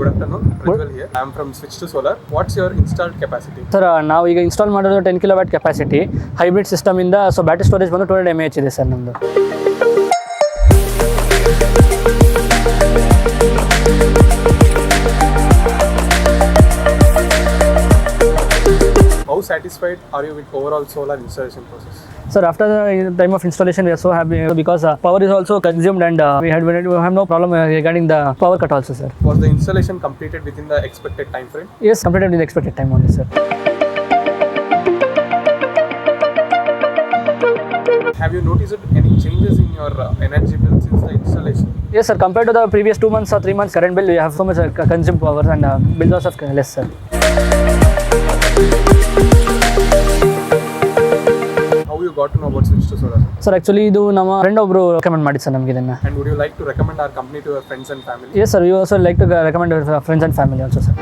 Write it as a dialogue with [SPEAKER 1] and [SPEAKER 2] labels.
[SPEAKER 1] good afternoon. Renewable here. I am from Switch2Solar. What's your installed capacity?
[SPEAKER 2] Sir ನಾವು ಈಗ install ಮಾಡೋದು 10 kW capacity hybrid system ಇಂದ. So battery storage ಬಂದು 200 mAh ಇದೆ sir ನಮ್ಮದು.
[SPEAKER 1] How satisfied are you with overall solar installation process?
[SPEAKER 2] Sir, after the time of installation, we are so happy because power is also consumed and we have no problem regarding the power cut also, sir.
[SPEAKER 1] Was the installation completed within the expected time frame?
[SPEAKER 2] Yes, completed in the expected time only, sir.
[SPEAKER 1] Have you noticed any changes in your energy bill since the installation?
[SPEAKER 2] Yes, sir. Compared to the previous 2 months or 3 months current bill, we have so much consumed power and bill loss of less, sir.
[SPEAKER 1] How you got to know about Switch2Solar?
[SPEAKER 2] Sir, actually ಇದು ನಮ್ಮ friend ಒಬ್ರು recommend ಮಾಡಿದ್ದು sir ನಮಗೆ ಇದನ್ನ.
[SPEAKER 1] And would you like to recommend our company to your friends and family?
[SPEAKER 2] Yes, sir. We also like to recommend our friends and family also, sir.